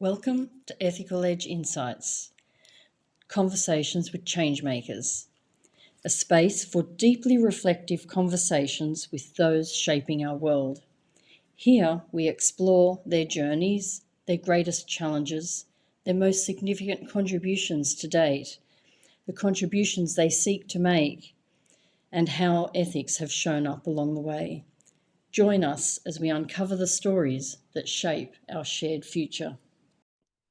Welcome to Ethical Edge Insights, Conversations with Changemakers, a space for deeply reflective conversations with those shaping our world. Here we explore their journeys, their greatest challenges, their most significant contributions to date, the contributions they seek to make, and how ethics have shown up along the way. Join us as we uncover the stories that shape our shared future.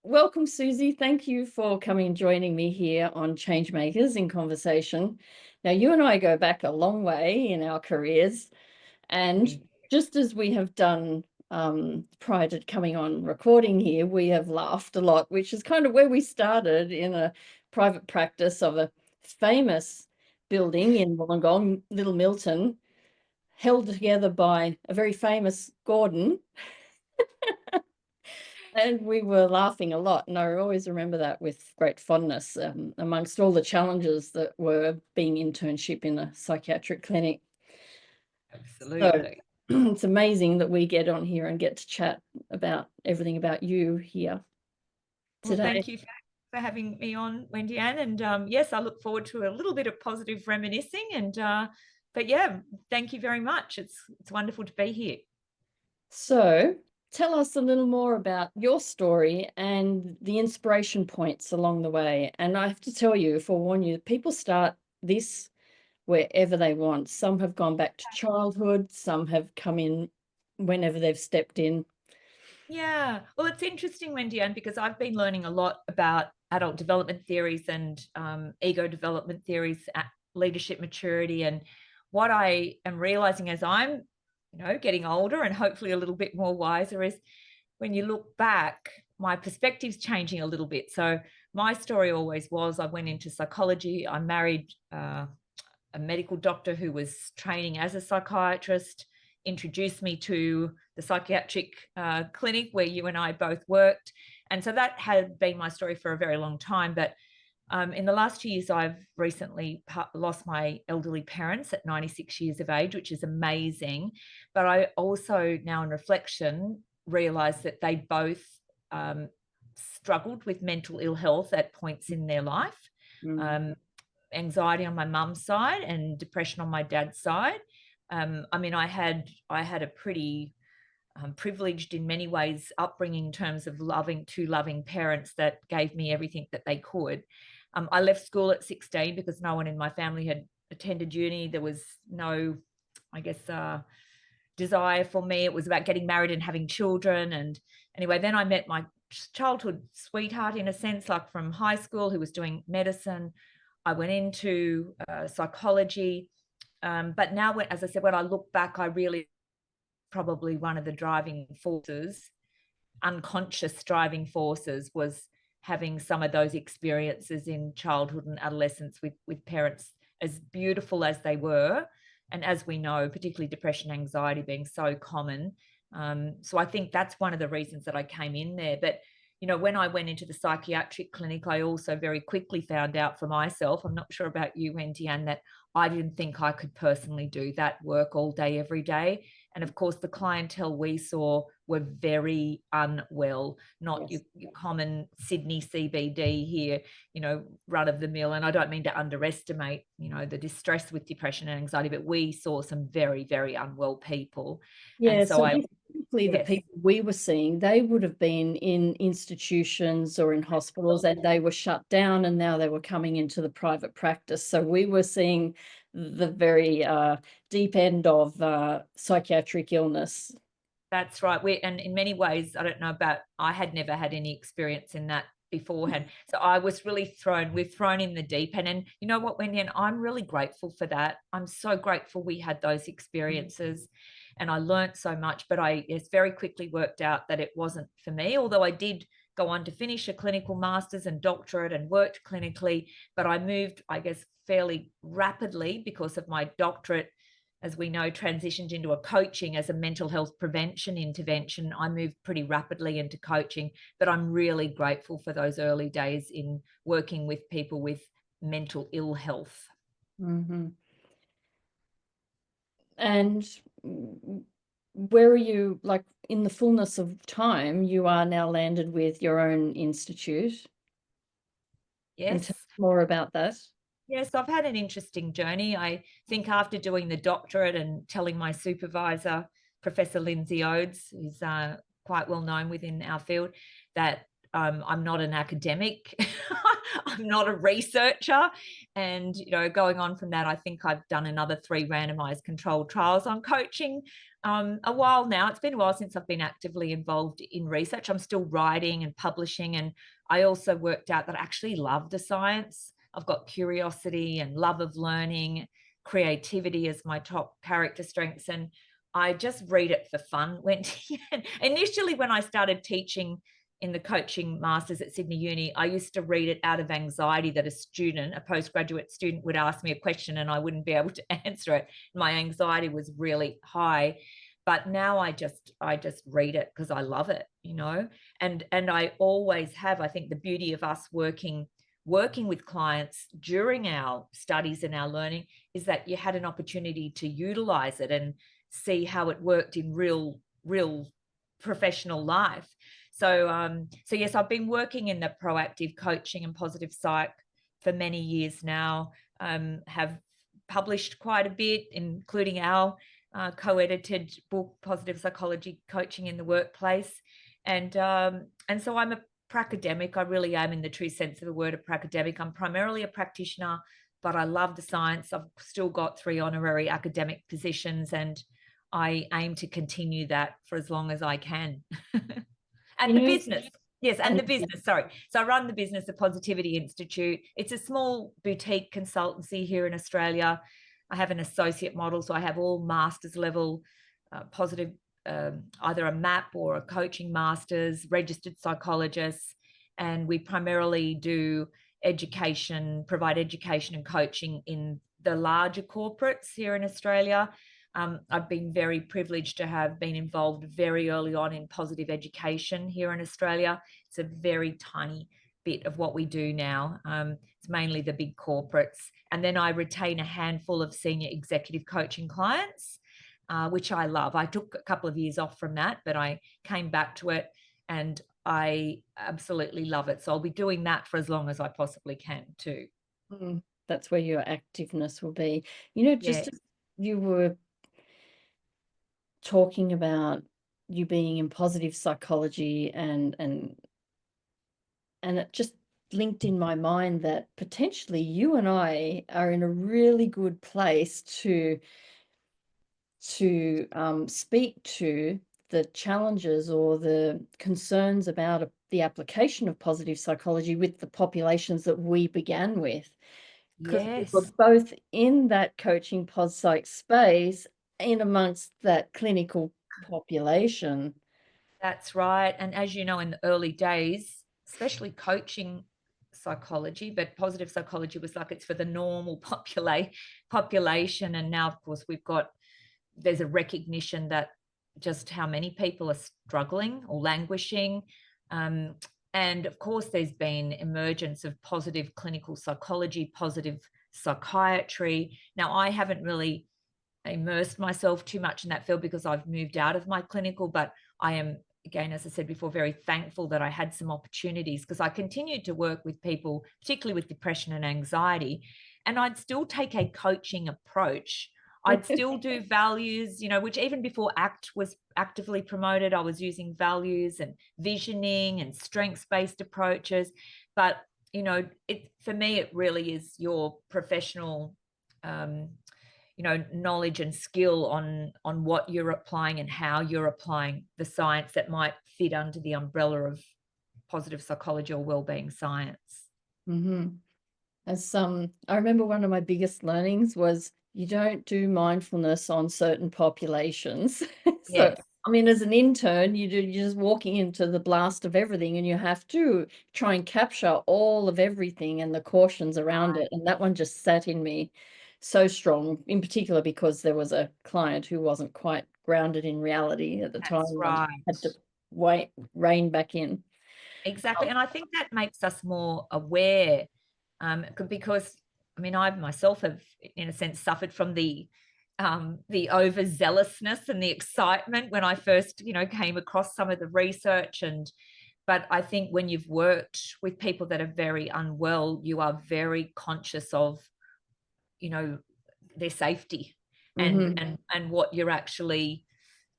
Welcome, Suzy. Thank you for coming and joining me here on Changemakers in Conversation. Now, you and I go back a long way in our careers, and just as we have done prior to coming on recording here, we have laughed a lot, which is kind of where we started in a private practice of a famous building in Wollongong, Little Milton, held together by a very famous Gordon. And we were laughing a lot, and I always remember that with great fondness amongst all the challenges that were being internship in a psychiatric clinic. Absolutely. So it's amazing that we get on here and get to chat about everything about you here today. Well, thank you for having me on, Wendy-Ann. And yes, I look forward to a little bit of positive reminiscing. But yeah, thank you very much. It's wonderful to be here. So tell us a little more about your story and the inspiration points along the way. And I have to tell you, forewarn you, people start this wherever they want. Some have gone back to childhood, some have come in whenever they've stepped in. Yeah, well, it's interesting, Wendy-Ann, because I've been learning a lot about adult development theories and ego development theories, leadership maturity. And what I am realizing as I'm, getting older and hopefully a little bit more wiser is when you look back, my perspective's changing a little bit. So my story always was I went into psychology. I married a medical doctor who was training as a psychiatrist, introduced me to the psychiatric clinic where you and I both worked. And so that had been my story for a very long time. But in the last 2 years, I've recently lost my elderly parents at 96 years of age, which is amazing. But I also now in reflection realized that they both struggled with mental ill health at points in their life. Anxiety on my mum's side and depression on my dad's side. I had a pretty privileged in many ways upbringing in terms of two loving parents that gave me everything that they could. I left school at 16 because no one in my family had attended uni. There was no, desire for me. It was about getting married and having children. And anyway, then I met my childhood sweetheart in a sense, like from high school, who was doing medicine. I went into psychology. But now, as I said, when I look back, I really probably one of the driving forces, unconscious driving forces, was having some of those experiences in childhood and adolescence with parents, as beautiful as they were. And as we know, particularly depression, anxiety being so common. So I think that's one of the reasons that I came in there. But when I went into the psychiatric clinic, I also very quickly found out for myself, I'm not sure about you, Wendy-Ann, that I didn't think I could personally do that work all day, every day. And of course, the clientele we saw were very unwell, not your common Sydney CBD here, run of the mill. And I don't mean to underestimate, the distress with depression and anxiety, but we saw some very, very unwell people. Yeah, and so basically the people we were seeing, they would have been in institutions or in hospitals and they were shut down, and now they were coming into the private practice. So we were seeing the very deep end of psychiatric illness. That's right. And in many ways, I had never had any experience in that beforehand. So I was really we're thrown in the deep end. And you know what, Wendy, and I'm really grateful for that. I'm so grateful we had those experiences and I learned so much, but it's very quickly worked out that it wasn't for me, although I did go on to finish a clinical master's and doctorate and worked clinically, but I moved, fairly rapidly because of my doctorate, as we know, transitioned into a coaching as a mental health prevention intervention. I moved pretty rapidly into coaching, but I'm really grateful for those early days in working with people with mental ill health. And where are you, like, in the fullness of time, you are now landed with your own institute, and tell Yes. us more about that. Yes, I've had an interesting journey. I think after doing the doctorate and telling my supervisor, Professor Lindsay Oates, who's quite well known within our field, that I'm not an academic, I'm not a researcher. And, going on from that, I think I've done another 3 randomized controlled trials on coaching a while now. It's been a while since I've been actively involved in research. I'm still writing and publishing. And I also worked out that I actually love the science. I've got curiosity and love of learning, creativity as my top character strengths. And I just read it for fun. Initially, when I started teaching in the coaching masters at Sydney Uni, I used to read it out of anxiety that a postgraduate student would ask me a question and I wouldn't be able to answer it. My anxiety was really high. But now I just read it because I love it, and I always have. I think the beauty of us working with clients during our studies and our learning is that you had an opportunity to utilize it and see how it worked in real professional life. So yes, I've been working in the proactive coaching and positive psych for many years now. Have published quite a bit, including our co-edited book, Positive Psychology Coaching in the Workplace, and so I'm a pracademic. I really am, in the true sense of the word, a pracademic. I'm primarily a practitioner, but I love the science. I've still got 3 honorary academic positions, and I aim to continue that for as long as I can. You And the know, business. Yes, and the business, sorry. So I run the business, the Positivity Institute. It's a small boutique consultancy here in Australia. I have an associate model, so I have all master's level positive, either a MAP or a coaching master's, registered psychologists, and we primarily do provide education and coaching in the larger corporates here in Australia. I've been very privileged to have been involved very early on in positive education here in Australia. It's a very tiny bit of what we do now. It's mainly the big corporates. And then I retain a handful of senior executive coaching clients, which I love. I took a couple of years off from that, but I came back to it and I absolutely love it. So I'll be doing that for as long as I possibly can too. That's where your activeness will be. Yeah. Just as you were talking about you being in positive psychology, and it just linked in my mind that potentially you and I are in a really good place to speak to the challenges or the concerns about the application of positive psychology with the populations that we began with, because we were Yes. both in that coaching pos psych space in amongst that clinical population. That's right. And as you know, in the early days, especially coaching psychology, but positive psychology was like it's for the normal population. And now, of course, there's a recognition that just how many people are struggling or languishing. Um, and of course, there's been emergence of positive clinical psychology, positive psychiatry. Now, I haven't really immersed myself too much in that field because I've moved out of my clinical, but I am, again, as I said before, very thankful that I had some opportunities because I continued to work with people, particularly with depression and anxiety, and I'd still take a coaching approach. I'd still do values, which even before ACT was actively promoted, I was using values and visioning and strengths-based approaches. But, for me, it really is your professional knowledge and skill on what you're applying and how you're applying the science that might fit under the umbrella of positive psychology or well-being science. Mm-hmm. I remember one of my biggest learnings was you don't do mindfulness on certain populations. So, Yes, I mean, as an intern, you're just walking into the blast of everything, and you have to try and capture all of everything and the cautions around it. And that one just sat in me so strong, in particular because there was a client who wasn't quite grounded in reality at the time that's and right. had to rein back in. Exactly. And I think that makes us more aware, because I mean, I myself have, in a sense, suffered from the the overzealousness and the excitement when I first, came across some of the research. But I think when you've worked with people that are very unwell, you are very conscious of, their safety and what you're actually,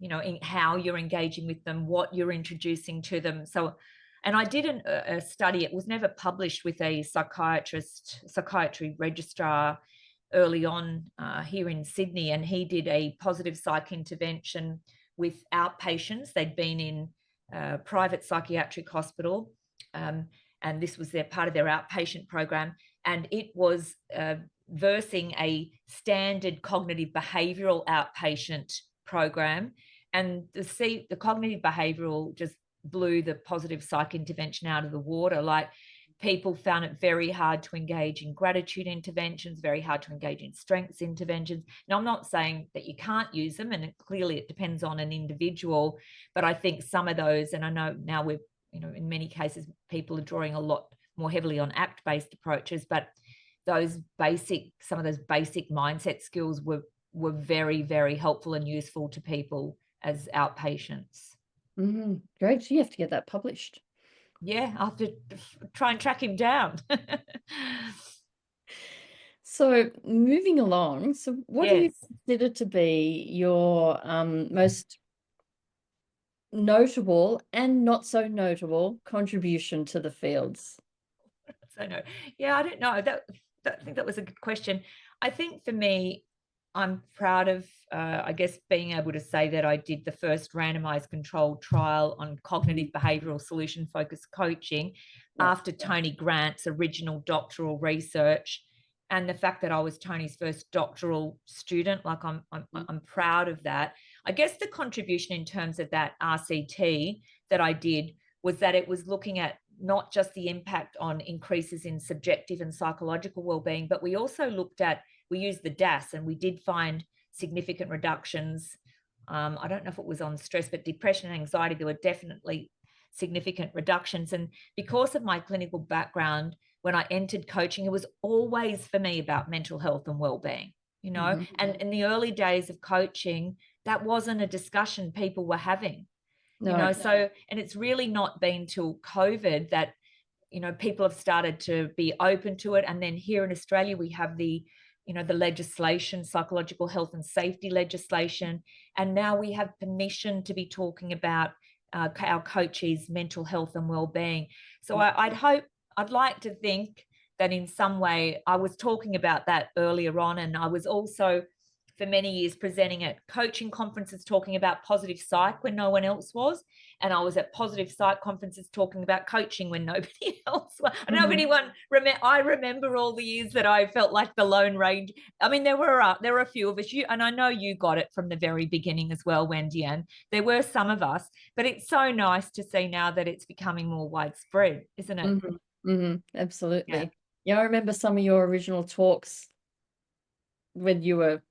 in how you're engaging with them, what you're introducing to them. So, and I did a study, it was never published, with a psychiatry registrar early on here in Sydney, and he did a positive psych intervention with outpatients. They'd been in private psychiatric hospital, and this was part of their outpatient program, and it was versing a standard cognitive behavioural outpatient program, and the cognitive behavioural just blew the positive psych intervention out of the water. Like, people found it very hard to engage in gratitude interventions, very hard to engage in strengths interventions. Now, I'm not saying that you can't use them, and clearly it depends on an individual, but I think some of those, and I know now we're, in many cases, people are drawing a lot more heavily on ACT-based approaches, but some of those basic mindset skills were very, very helpful and useful to people as outpatients. Great. So you have to get that published. Yeah, I'll have to try and track him down. So moving along, so what do you Yes. consider to be your most notable and not so notable contribution to the fields? So no, yeah, I don't know. I think that was a good question. I think for me, I'm proud of, I guess, being able to say that I did the first randomized controlled trial on cognitive behavioral solution focused coaching after Tony Grant's original doctoral research, and the fact that I was Tony's first doctoral student. Like, I'm proud of that. I guess the contribution in terms of that RCT that I did was that it was looking at not just the impact on increases in subjective and psychological well-being, but we also we used the DAS, and we did find significant reductions. I don't know if it was on stress, but depression and anxiety, there were definitely significant reductions. And because of my clinical background, when I entered coaching, it was always for me about mental health and well-being, and in the early days of coaching, that wasn't a discussion people were having. So, and it's really not been till COVID that, people have started to be open to it. And then here in Australia, we have the legislation, psychological health and safety legislation. And now we have permission to be talking about our coaches' mental health and well-being. So I'd like to think that in some way I was talking about that earlier on. And I was also, for many years, presenting at coaching conferences talking about positive psych when no one else was. And I was at positive psych conferences talking about coaching when nobody else was. I don't know if anyone I remember all the years that I felt like the Lone Ranger. I mean, there were a few of us, and I know you got it from the very beginning as well, Wendy-Ann. There were some of us, but it's so nice to see now that it's becoming more widespread, isn't it? Absolutely. Yeah, I remember some of your original talks when you were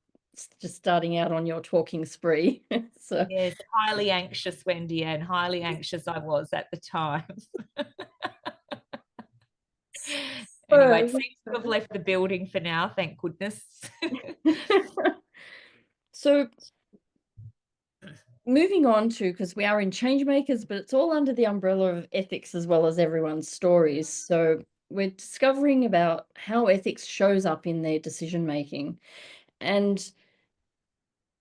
just starting out on your talking spree. So yes, highly anxious, Wendy-Ann, highly anxious I was at the time. Anyway, it seems to have left the building for now, thank goodness. So moving on to, because we are in Changemakers, but it's all under the umbrella of ethics as well as everyone's stories. So we're discovering about how ethics shows up in their decision making. And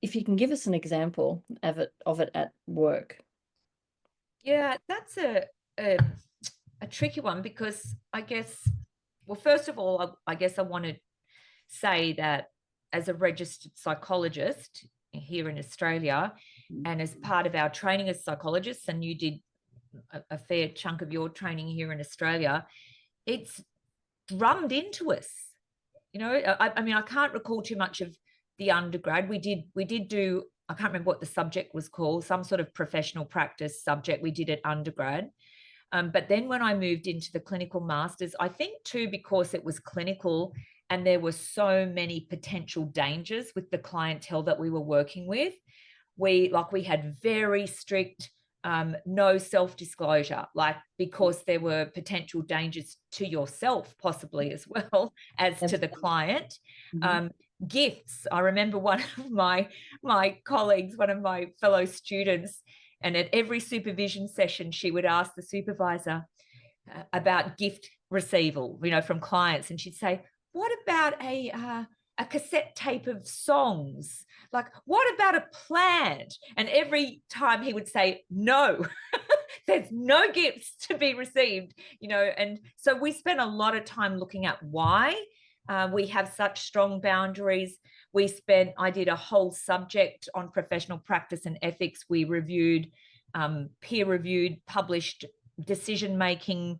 if you can give us an example of it at work. Yeah, that's a tricky one, because I guess, well, first of all, I guess I want to say that as a registered psychologist here in Australia, and as part of our training as psychologists, and you did a fair chunk of your training here in Australia, it's drummed into us. I mean, I can't recall too much of the undergrad. We did do, I can't remember what the subject was called, some sort of professional practice subject we did at undergrad. But then when I moved into the clinical masters, I think too, because it was clinical and there were so many potential dangers with the clientele that we were working with, we had very strict no self-disclosure, because there were potential dangers to yourself possibly as well as to the client. gifts. I remember one of my colleagues, one of my fellow students, and at every supervision session, she would ask the supervisor about gift receival, from clients, and she'd say, "What about a cassette tape of songs? Like, what about a plant?" And every time he would say, "No, there's no gifts to be received. And so we spent a lot of time looking at why we have such strong boundaries. I did a whole subject on professional practice and ethics. We reviewed, peer reviewed, published decision making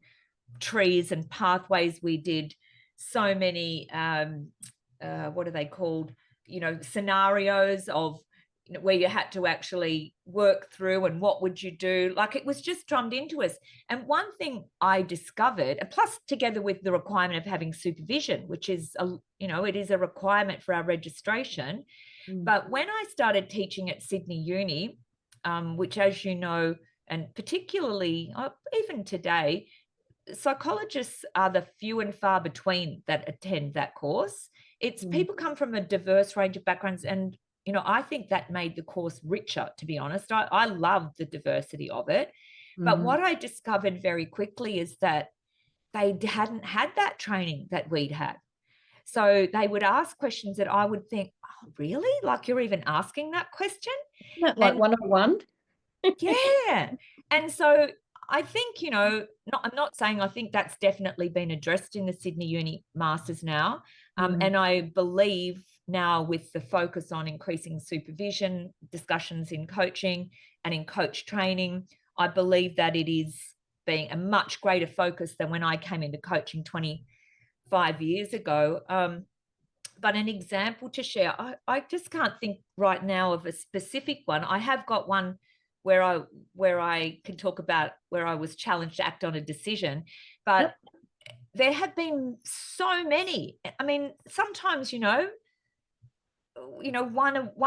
trees and pathways. We did so many, what are they called? Scenarios of where you had to actually work through, and what would you do? Like, it was just drummed into us. And one thing I discovered, and plus together with the requirement of having supervision, which is it is a requirement for our registration. But when I started teaching at Sydney Uni, which, as you know, and particularly even today, psychologists are the few and far between that attend that course. It's people come from a diverse range of backgrounds, and I think that made the course richer, to be honest. I love the diversity of it. But what I discovered very quickly is that they hadn't had that training that we'd had. So they would ask questions that I would think, "Oh, really? Like, you're even asking that question?" Isn't that like And 101? yeah. And so I think, I'm not saying I think that's definitely been addressed in the Sydney Uni Masters now. And I believe now, with the focus on increasing supervision, discussions in coaching and in coach training, I believe that it is being a much greater focus than when I came into coaching 25 years ago. But an example to share, I just can't think right now of a specific one. I have got one where I can talk about where I was challenged to act on a decision, but Yep. there have been so many. I mean, sometimes, one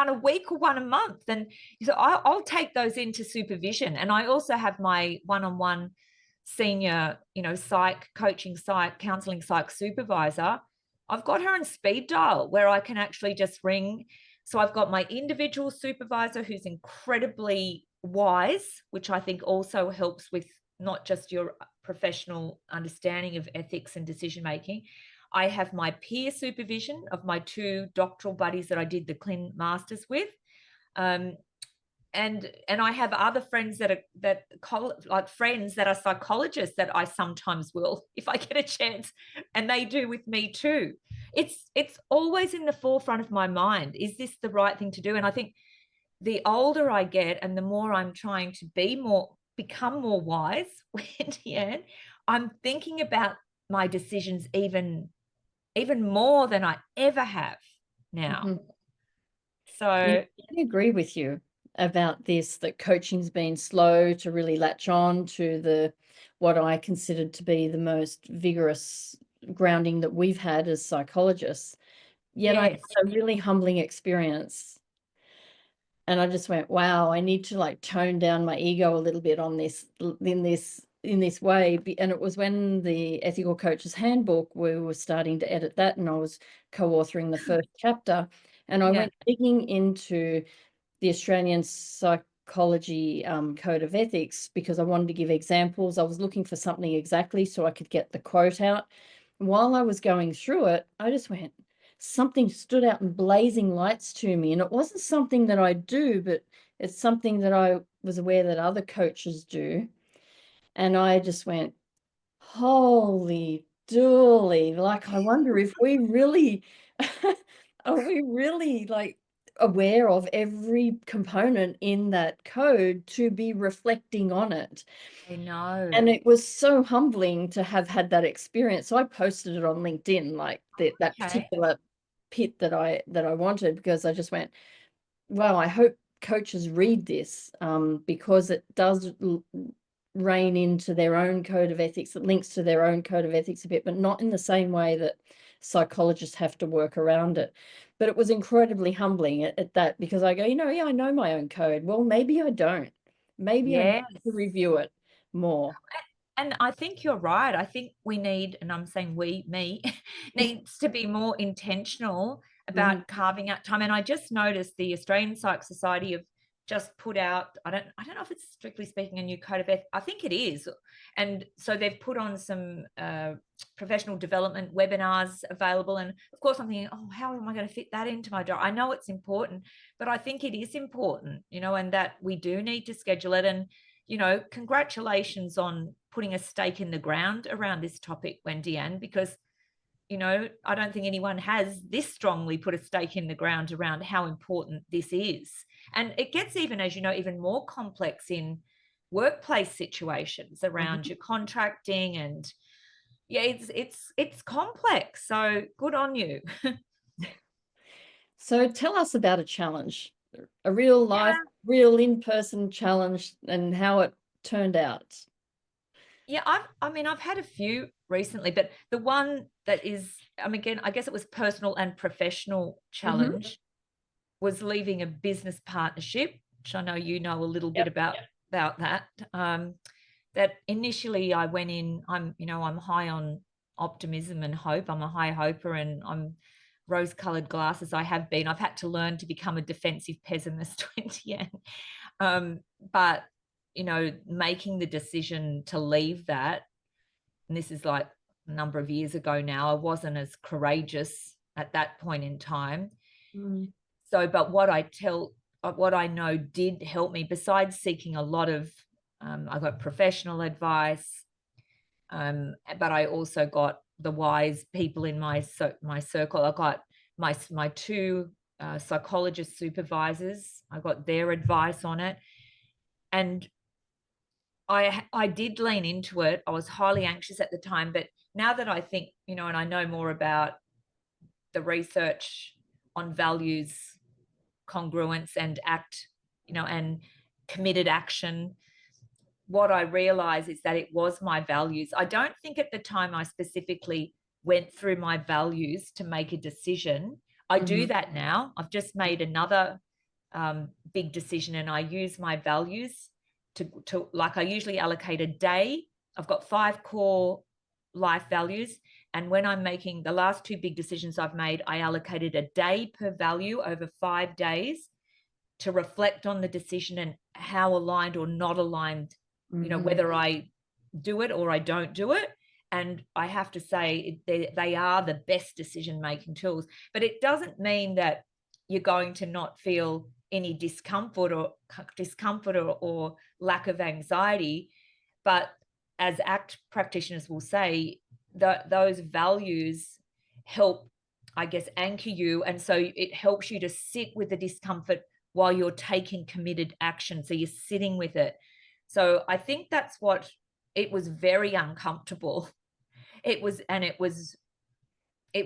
a week or one a month, and so I'll take those into supervision. And I also have my one-on-one senior, psych coaching, psych counseling, psych supervisor. I've got her on speed dial where I can actually just ring. So I've got my individual supervisor who's incredibly wise, which I think also helps with not just your professional understanding of ethics and decision making. I have my peer supervision of my two doctoral buddies that I did the Clin Masters with. Um, and I have other friends like friends that are psychologists that I sometimes will, if I get a chance, and they do with me too. It's always in the forefront of my mind. Is this the right thing to do? And I think the older I get and the more I'm trying to become more wise, Wendy-Ann, I'm thinking about my decisions even more than I ever have now. Yeah, So I agree with you about this, that coaching's been slow to really latch on to what I considered to be the most vigorous grounding that we've had as psychologists. Yet I had yes, a really humbling experience. And I just went, wow, I need to like tone down my ego a little bit on in this way. And it was when the Ethical Coaches Handbook, we were starting to edit that, and I was co-authoring the first chapter. And I yeah, went digging into the Australian Psychology Code of Ethics because I wanted to give examples. I was looking for something exactly so I could get the quote out. While I was going through it, I just went, something stood out in blazing lights to me. And it wasn't something that I do, but it's something that I was aware that other coaches do. And I just went, holy dooly. Like, I wonder if we really are we really like aware of every component in that code to be reflecting on it. I know. And it was so humbling to have had that experience. So I posted it on LinkedIn, like that Okay. particular pit that I wanted, because I just went, well, I hope coaches read this, because it does rein into their own code of ethics. It links to their own code of ethics a bit, but not in the same way that psychologists have to work around it. But it was incredibly humbling at that, because I go, yeah, I know my own code. Well, maybe I don't. Maybe I need Yes. to review it more. And I think you're right. I think we need, and I'm saying we, me, needs to be more intentional Mhm. about carving out time. And I just noticed the Australian Psych Society have just put out, I don't know if it's strictly speaking a new code of ethics. I think it is. And so they've put on some professional development webinars available. And of course I'm thinking, oh, how am I going to fit that into my job? I know it's important, but I think it is important, and that we do need to schedule it. And congratulations on putting a stake in the ground around this topic, Wendy-Ann, because I don't think anyone has this strongly put a stake in the ground around how important this is. And it gets even, as you know, even more complex in workplace situations around Mhm. your contracting. And yeah, it's complex. So good on you. So tell us about a challenge, a real life, Yeah. real in-person challenge and how it turned out. Yeah, I've had a few recently, but the one that is, again, I guess it was personal and professional Mhm. challenge was leaving a business partnership, which I know you know a little bit Yep. about that. That initially I went in, I'm high on optimism and hope. I'm a high hoper, and I'm rose-colored glasses. I've had to learn to become a defensive pessimist, 20 yen. But making the decision to leave that, and this is like a number of years ago now, I wasn't as courageous at that point in time. Mm. So, but what I know did help me, besides seeking a lot of, I got professional advice, but I also got the wise people in my circle. I got my two psychologist supervisors. I got their advice on it, and I did lean into it. I was highly anxious at the time, but now that I think, and I know more about the research on values, congruence, and committed action, what I realize is that it was my values. I don't think at the time I specifically went through my values to make a decision. I do Mhm. that now. I've just made another big decision, and I use my values to like, I usually allocate a day. I've got 5 core life values. And when I'm making the last 2 big decisions I've made, I allocated a day per value over 5 days to reflect on the decision and how aligned or not aligned, Mhm. whether I do it or I don't do it. And I have to say, they are the best decision making tools. But it doesn't mean that you're going to not feel any discomfort or lack of anxiety. But as ACT practitioners will say, those values help, I guess, anchor you. And so it helps you to sit with the discomfort while you're taking committed action. So you're sitting with it. So I think that's what, it was very uncomfortable. It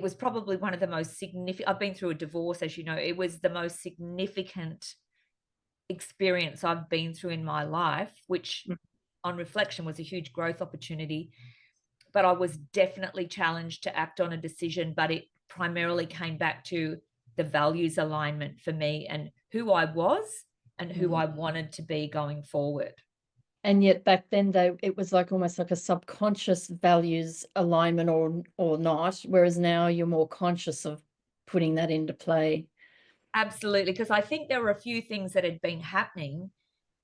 was probably one of the most significant. I've been through a divorce, as you know. It was the most significant experience I've been through in my life, which Mm. on reflection was a huge growth opportunity. But I was definitely challenged to act on a decision, but it primarily came back to the values alignment for me and who I was and who Mm. I wanted to be going forward. And yet back then it was like almost like a subconscious values alignment or not, whereas now you're more conscious of putting that into play. Absolutely, because I think there were a few things that had been happening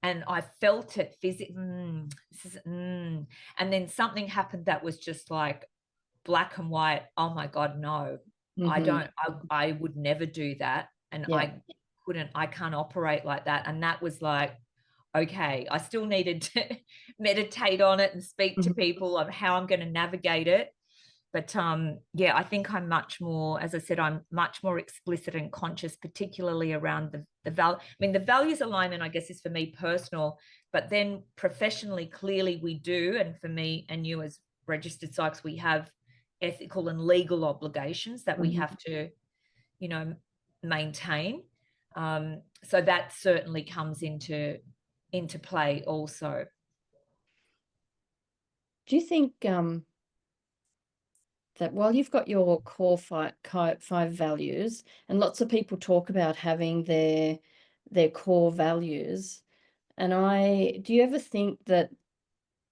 and I felt it physically. And then something happened that was just like black and white. Oh my God, no, I Mhm. don't, I would never do that. And Yeah. I can't operate like that. And that was like, okay, I still needed to meditate on it and speak to Mhm. people of how I'm going to navigate it. But yeah, I think I'm much more, as I said, I'm much more explicit and conscious, particularly around the values alignment, I guess, is for me personal, but then professionally, clearly we do. And for me and you as registered psychs, we have ethical and legal obligations that we Mhm. have to, you know, maintain. So that certainly comes into play also. Do you think that while you've got your core five values, and lots of people talk about having their core values, and do you ever think that,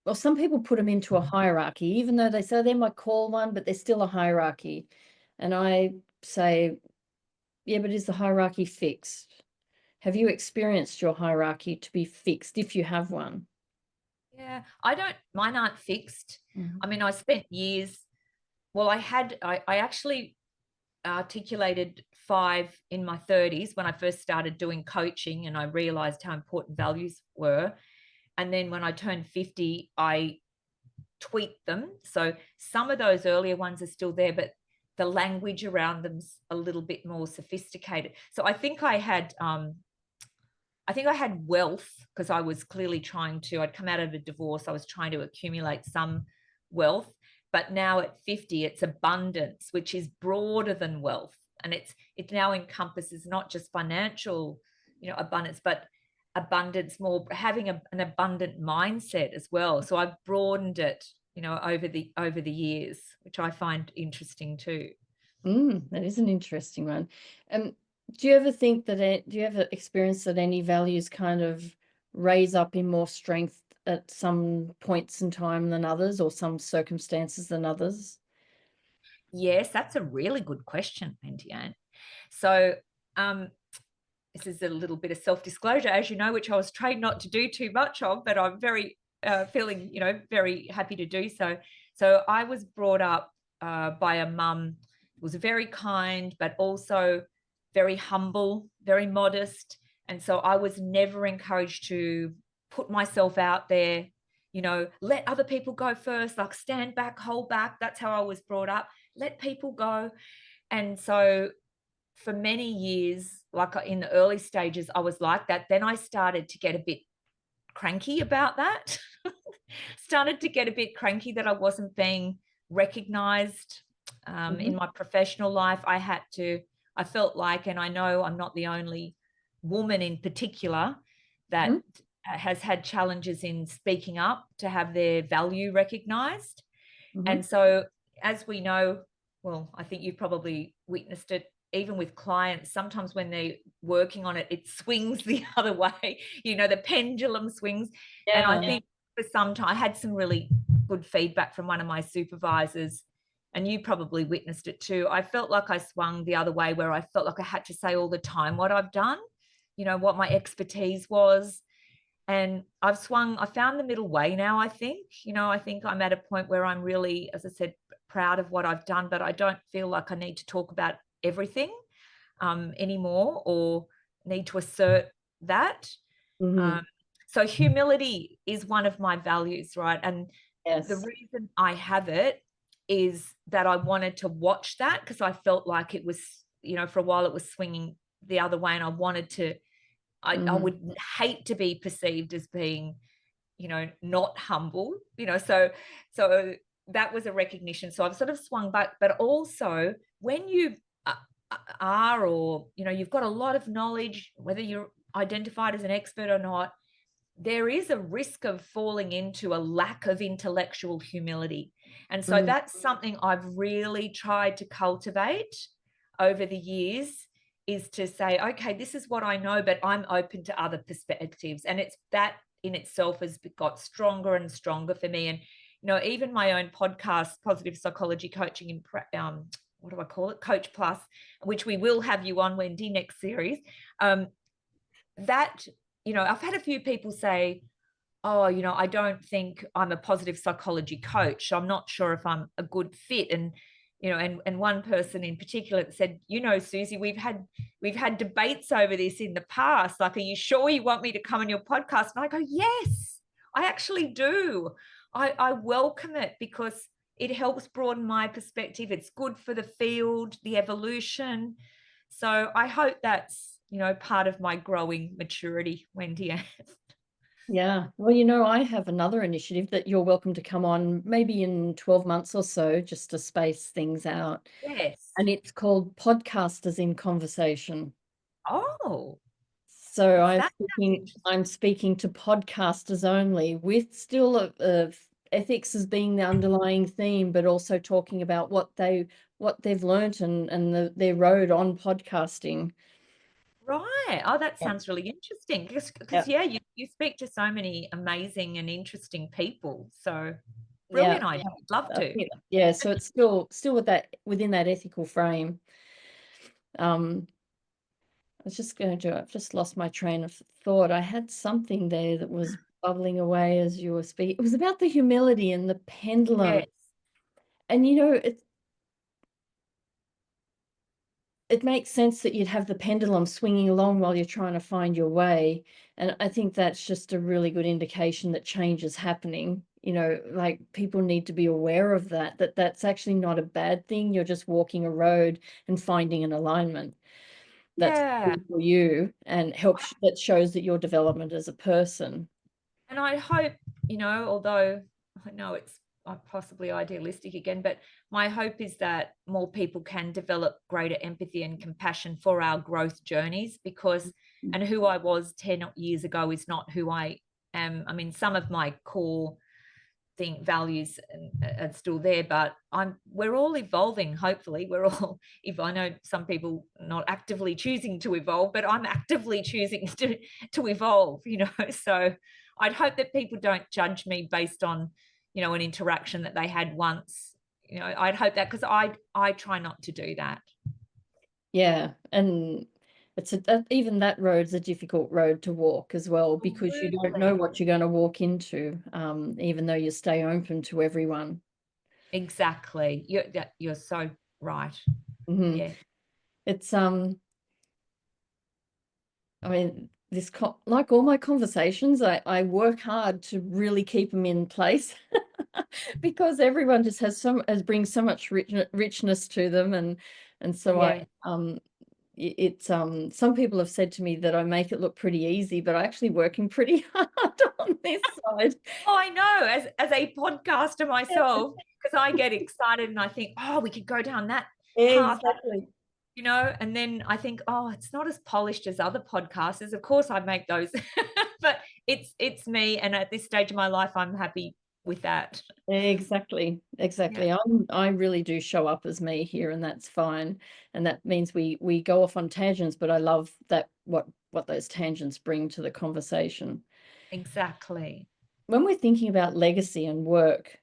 well, some people put them into a hierarchy, even though they say they're my core one, but they're still a hierarchy. And I say, Yeah, but is the hierarchy fixed? Have you experienced your hierarchy to be fixed if you have one? Yeah, I don't, mine aren't fixed. Mhm. I mean, I spent years, well, I actually articulated 5 in my 30s when I first started doing coaching, and I realized how important values were. And then when I turned 50, I tweaked them. So some of those earlier ones are still there, but the language around them's a little bit more sophisticated. So I think I had wealth because I was clearly I'd come out of a divorce. I was trying to accumulate some wealth. But now at 50, it's abundance, which is broader than wealth. And it now encompasses not just financial, abundance, but abundance, more having an abundant mindset as well. So I've broadened it, over the years, which I find interesting too. That is an interesting one. Um, do you ever think that do you ever experience that any values kind of raise up in more strength at some points in time than others, or some circumstances than others? Yes, that's a really good question, Wendy-Ann. So um, this is a little bit of self-disclosure, as you know, which I was trained not to do too much of, but I'm very feeling, very happy to do so. So I was brought up by a mum who was very kind, but also very humble, very modest. And so I was never encouraged to put myself out there, let other people go first, like stand back, hold back. That's how I was brought up. Let people go. And so for many years, like in the early stages, I was like that. Then I started to get a bit cranky about that. Started to get a bit cranky that I wasn't being recognized Hmm. in my professional life. I felt like, and I know I'm not the only woman in particular that Hmm. has had challenges in speaking up to have their value recognized. Hmm. And so, as we know, well, I think you've probably witnessed it even with clients. Sometimes when they're working on it, it swings the other way. The pendulum swings. And I Yeah. think for some time, I had some really good feedback from one of my supervisors, and you probably witnessed it too. I felt like I swung the other way, where I felt like I had to say all the time what I've done, what my expertise was. And I found the middle way now, I think. I think I'm at a point where I'm really, as I said, proud of what I've done, but I don't feel like I need to talk about everything anymore, or need to assert that. Hmm. Um, so humility is one of my values, right? And the Yes. reason I have it is that I wanted to watch that, because I felt like it was, for a while it was swinging the other way, and I wanted to I Hmm. would hate to be perceived as being, not humble, so that was a recognition. So I've sort of swung back, but also when you are, or, you've got a lot of knowledge, whether you're identified as an expert or not, there is a risk of falling into a lack of intellectual humility. And so Hmm. that's something I've really tried to cultivate over the years, is to say, okay, this is what I know, but I'm open to other perspectives. And it's that in itself has got stronger and stronger for me. And, even my own podcast, Positive Psychology Coaching in, what do I call it? Coach Plus, which we will have you on, Wendy, next series. That, I've had a few people say, oh, I don't think I'm a positive psychology coach. So I'm not sure if I'm a good fit. And, and one person in particular said, Suzy, we've had debates over this in the past. Like, are you sure you want me to come on your podcast? And I go, yes, I actually do. I welcome it, because it helps broaden my perspective. It's good for the field, the evolution. So I hope that's, part of my growing maturity, Wendy. Yeah. Well, I have another initiative that you're welcome to come on maybe in 12 months or so, just to space things out. Yes. And it's called Podcasters in Conversation. Oh, So what's that? Sounds I'm interesting. speaking to podcasters only, with still ethics as being the underlying theme, but also talking about what they've learnt, and their road on podcasting. Right. Oh, that Yeah. sounds really interesting. Because Yeah. yeah, you speak to so many amazing and interesting people. So Yeah. brilliant idea. Love to. Yeah. So it's still with that, within that ethical frame. Um, was just going to, I've just lost my train of thought. I had something there that was bubbling away as you were speaking. It was about the humility and the pendulum. Yes. And, it makes sense that you'd have the pendulum swinging along while you're trying to find your way. And I think that's just a really good indication that change is happening. Like people need to be aware of that that's actually not a bad thing. You're just walking a road and finding an alignment that's Yeah. good for you and that shows that your development as a person. And I hope, although I know it's possibly idealistic again, but my hope is that more people can develop greater empathy and compassion for our growth journeys, because, and who I was 10 years ago is not who I am. I mean, some of my core values are still there, but we're all evolving. Hopefully we're all, if I know some people not actively choosing to evolve, but I'm actively choosing to evolve, so I'd hope that people don't judge me based on an interaction that they had once. I'd hope that, because I try not to do that. Yeah, and even that road's a difficult road to walk as well, because you don't know Absolutely. what you're going to walk into, even though you stay open to everyone. Exactly. You're so right. Hmm. Yeah. It's I mean, like all my conversations, I work hard to really keep them in place because everyone just brings so much richness to them, and so Yeah. some people have said to me that I make it look pretty easy, but I'm actually working pretty hard on this side. Oh, I know. As a podcaster myself, because I get excited and I think, oh, we could go down that path, Exactly. and then I think, oh, it's not as polished as other podcasters. Of course, I make those, but it's me, and at this stage of my life, I'm happy with that. Exactly. Yeah, I really do show up as me here, and that's fine. And that means we go off on tangents, but I love that what those tangents bring to the conversation. exactly. When we're thinking about legacy and work,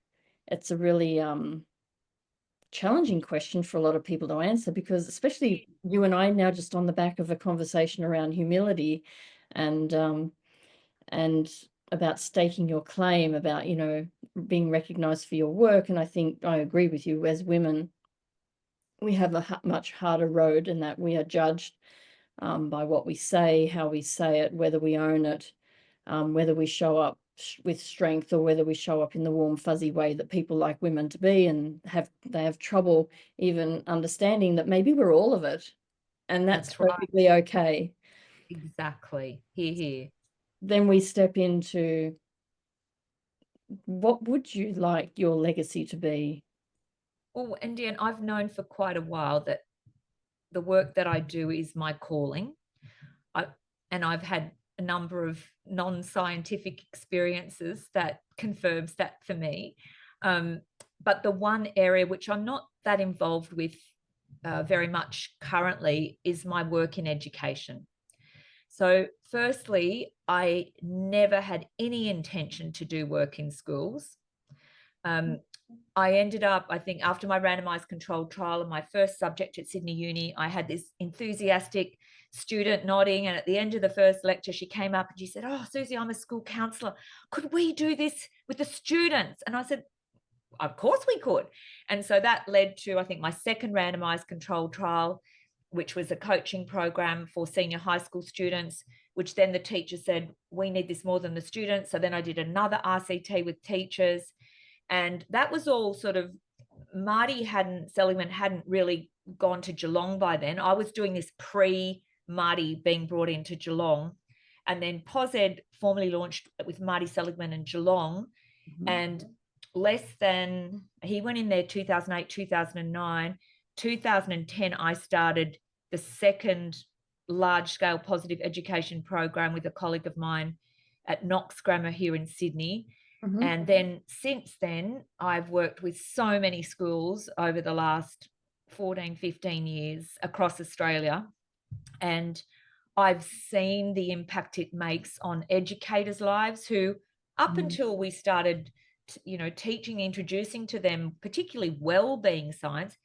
it's a really challenging question for a lot of people to answer, because especially you and I now, just on the back of a conversation around humility and and about staking your claim, about being recognized for your work. And I think I agree with you. As women, we have a much harder road, in that we are judged by what we say, how we say it, whether we own it, whether we show up with strength, or whether we show up in the warm fuzzy way that people like women to be, and they have trouble even understanding that maybe we're all of it, and that's That's right. perfectly okay. Exactly. Here, here. Then we step into, what would you like your legacy to be? Well, Indian, I've known for quite a while that the work that I do is my calling. I, and I've had a number of non-scientific experiences that confirms that for me. But the one area which I'm not that involved with very much currently is my work in education. So, firstly, I never had any intention to do work in schools. Um, I ended up, I think, after my randomized controlled trial and my first subject at Sydney Uni, I had this enthusiastic student nodding. And at the end of the first lecture, she came up and she said, "Oh, Suzy, I'm a school counselor. Could we do this with the students?" And I said, "Of course we could." And so that led to, I think, my second randomized controlled trial, which was a coaching program for senior high school students, which then the teacher said, "We need this more than the students." So then I did another RCT with teachers. And that was all sort of, Seligman hadn't really gone to Geelong by then. I was doing this pre-Marty being brought into Geelong. And then POSED formally launched with Marty Seligman in Geelong. Mhm. And he went in there 2008, 2009. 2010, I started the second large-scale positive education program with a colleague of mine at Knox Grammar here in Sydney. Mhm. And then since then, I've worked with so many schools over the last 14, 15 years across Australia. And I've seen the impact it makes on educators' lives, who, up Mhm. until we started, teaching, introducing to them, particularly well-being science,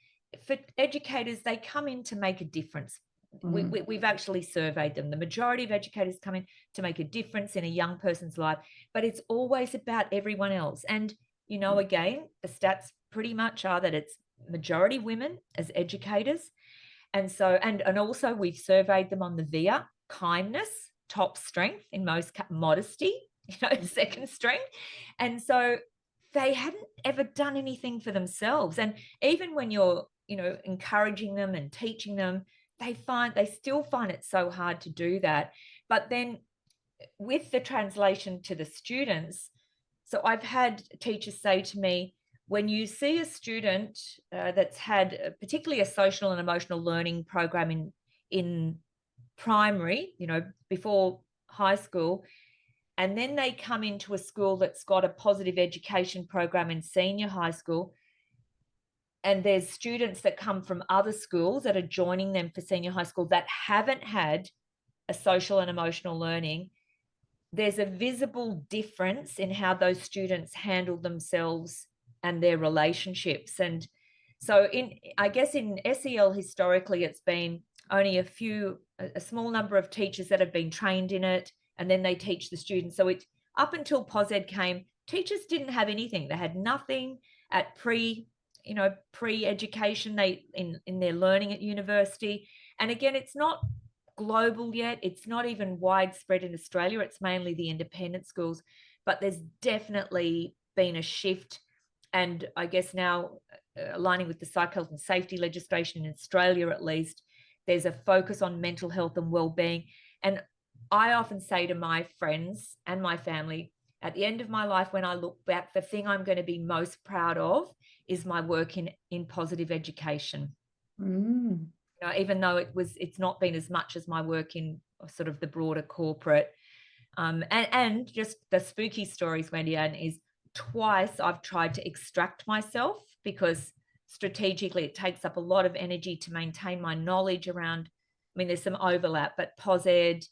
for educators, they come in to make a difference. we've actually surveyed them. The majority of educators come in to make a difference in a young person's life, but it's always about everyone else. And, again, the stats pretty much are that it's majority women as educators. And so, and also we've surveyed them on the VIA, kindness, top strength, in most modesty, second strength. And so they hadn't ever done anything for themselves. And even when you're, encouraging them and teaching them, they still find it so hard to do that. But then with the translation to the students, so I've had teachers say to me, when you see a student that's had particularly a social and emotional learning program in primary, before high school, and then they come into a school that's got a positive education program in senior high school, and there's students that come from other schools that are joining them for senior high school that haven't had a social and emotional learning, there's a visible difference in how those students handle themselves and their relationships. And so I guess in SEL historically, it's been only a small number of teachers that have been trained in it, and then they teach the students. So it up until POSED came, teachers didn't have anything. They had nothing at pre-education, in their learning at university. And again, it's not global yet. It's not even widespread in Australia. It's mainly the independent schools, but there's definitely been a shift. And I guess now, aligning with the psych health and safety legislation in Australia, at least, there's a focus on mental health and well-being. And I often say to my friends and my family, at the end of my life, when I look back, the thing I'm going to be most proud of is my work in positive education. Even though it's not been as much as my work in sort of the broader corporate. And just the spooky stories, Wendy-Ann, is twice I've tried to extract myself, because strategically it takes up a lot of energy to maintain my knowledge around, there's some overlap, but POSED,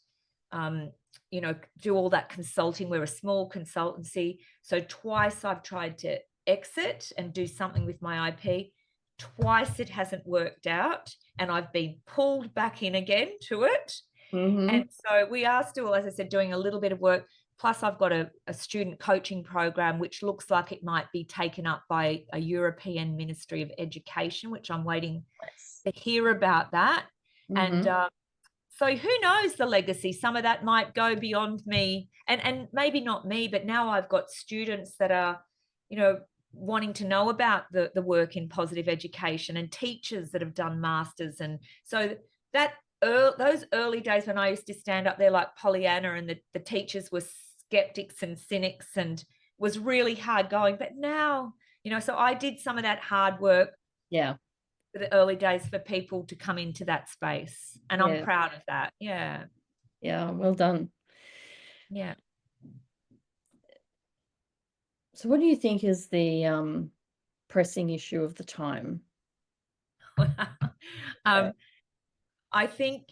do all that consulting. We're a small consultancy. So twice I've tried to exit and do something with my IP. Twice it hasn't worked out, and I've been pulled back in again to it. And so we are still, as I said, doing a little bit of work. Plus I've got a student coaching program, which looks like it might be taken up by a European Ministry of Education, which I'm waiting to hear about that. And so who knows the legacy? Some of that might go beyond me, and maybe not me, but now I've got students that are, wanting to know about the work in positive education, and teachers that have done masters. And so those early days when I used to stand up there like Pollyanna, and the teachers were skeptics and cynics, and was really hard going. But now, so I did some of that hard work. Yeah. For the early days for people to come into that space. And I'm proud of that. Yeah. Yeah. Well done. Yeah. So what do you think is the pressing issue of the time? I think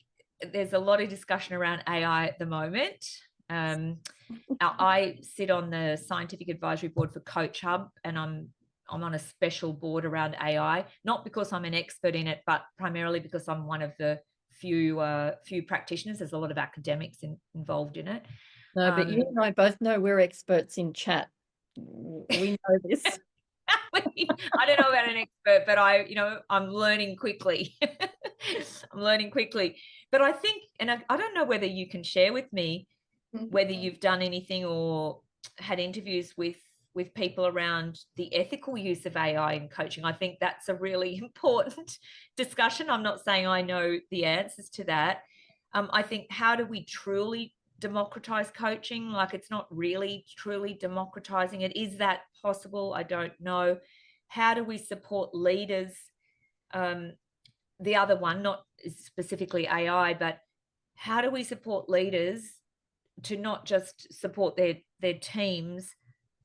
there's a lot of discussion around AI at the moment. I sit on the scientific advisory board for Coach Hub, and I'm on a special board around AI, not because I'm an expert in it, but primarily because I'm one of the few practitioners. There's a lot of academics involved in it. No, but you and I both know we're experts in chat. We know this. I don't know about an expert, but I'm learning quickly. I'm learning quickly. But I think, and I don't know whether you can share with me whether you've done anything or had interviews with people around the ethical use of AI in coaching. I think that's a really important discussion. I'm not saying I know the answers to that. I think, how do we truly democratize coaching? Like, it's not really truly democratizing it. Is that possible? I don't know. How do we support leaders? The other one, not specifically AI, but how do we support leaders to not just support their teams,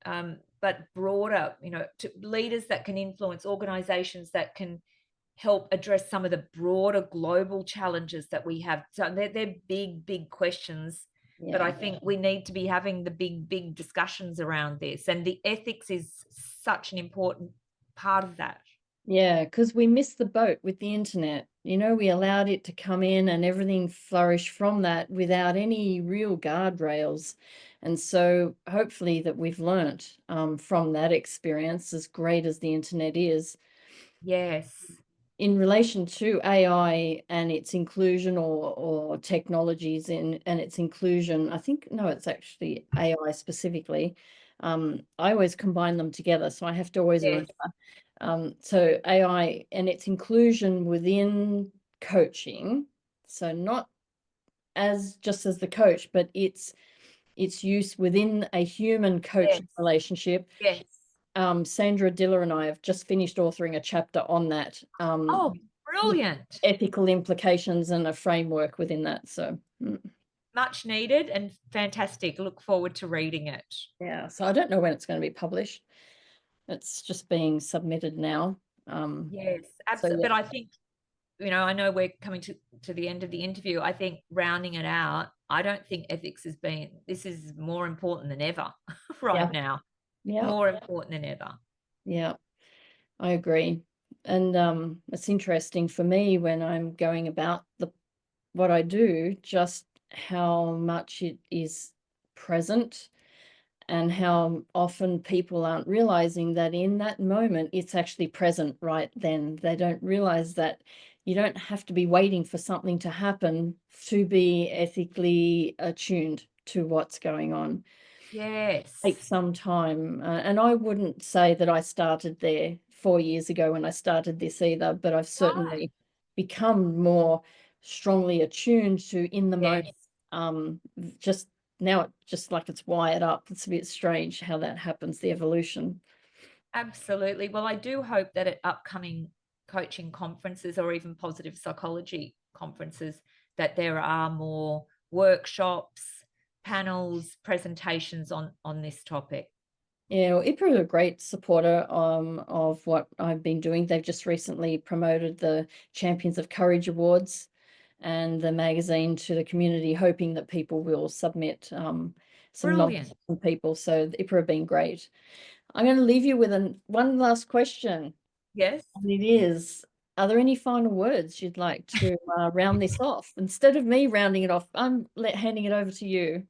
but broader, to leaders that can influence, organizations that can help address some of the broader global challenges that we have. So they're big questions, but I think we need to be having the big discussions around this. And the ethics is such an important part of that. Yeah, because we missed the boat with the internet. You know, we allowed it to come in and everything flourished from that without any real guardrails. And so hopefully that we've learnt from that experience, as great as the internet is, Yes. in relation to AI and its inclusion, or technologies in and its inclusion. I think, no, it's actually AI specifically. I always combine them together, so I have to always Yes. remember. So AI and its inclusion within coaching, so not as just as the coach, but its use within a human Yes. coaching relationship. Yes. Sandra Diller and I have just finished authoring a chapter on that, Oh, with brilliant. ethical implications and a framework within that. So, Much needed and fantastic. Look forward to reading it. yeah, so I don't know when it's going to be published. It's just being submitted now. Yes, So absolutely. yeah, But I think, I know we're coming to the end of the interview. I think rounding it out, I don't think ethics this is more important than ever right yeah, now. yeah, More important than ever. yeah, I agree. And it's interesting for me when I'm going about what I do, just how much it is present, and how often people aren't realizing that in that moment it's actually present right then. They don't realize that you don't have to be waiting for something to happen to be ethically attuned to what's going on. Take Yes. some time. And I wouldn't say that I started there 4 years ago when I started this either, but I've Right. certainly become more strongly attuned to in the Yes. moment. Just now, just like it's wired up. It's a bit strange how that happens, the evolution. Absolutely. Well, I do hope that at upcoming coaching conferences or even positive psychology conferences, that there are more workshops, panels, presentations on this topic. Yeah, well, IPRA are a great supporter of what I've been doing. They've just recently promoted the Champions of Courage Awards and the magazine to the community, hoping that people will submit some nods Brilliant. from people. So the IPRA have been great. I'm going to leave you with one last question, Yes. and it is: are there any final words you'd like to round this off? Instead of me rounding it off, I'm handing it over to you.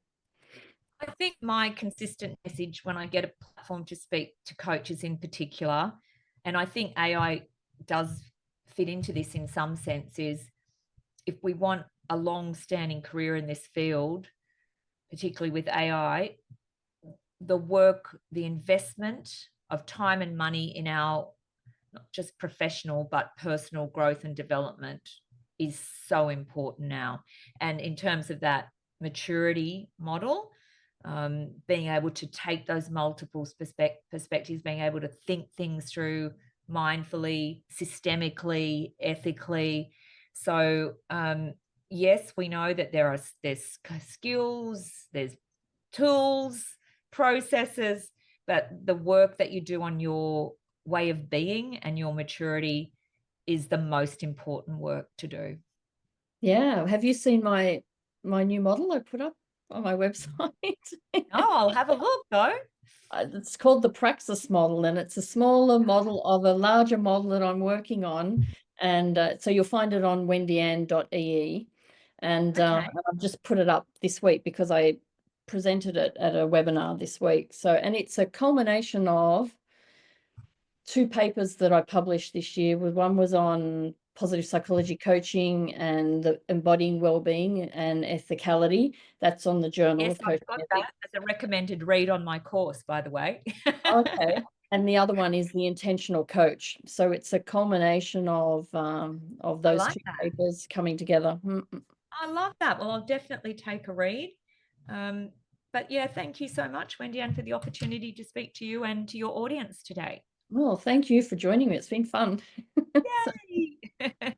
I think my consistent message when I get a platform to speak to coaches in particular, and I think AI does fit into this in some sense, is if we want a long standing career in this field, particularly with AI, the work, the investment of time and money in our not just professional but personal growth and development is so important now. And in terms of that maturity model, being able to take those multiple perspectives, being able to think things through mindfully, systemically, ethically. So yes, we know that there's skills, there's tools, processes, but the work that you do on your way of being and your maturity is the most important work to do. Yeah. Have you seen my new model I put up on my website? Oh, I'll have a look though. It's called the Praxis model, and it's a smaller model of a larger model that I'm working on. And so you'll find it on wendy-ann.ee. And Okay. I've just put it up this week because I presented it at a webinar this week. So, and it's a culmination of two papers that I published this year. One was on positive psychology coaching and the embodying well-being and ethicality. That's on the Journal Yes, of I've Coaching got Ethics. that as a recommended read on my course, by the way. Okay. And the other one is the intentional coach. So it's a culmination of I those like two that. papers coming together. I love that. Well, I'll definitely take a read. Um, but yeah, thank you so much, Wendy-Ann, for the opportunity to speak to you and to your audience today. Well, thank you for joining me. It's been fun. So Yay!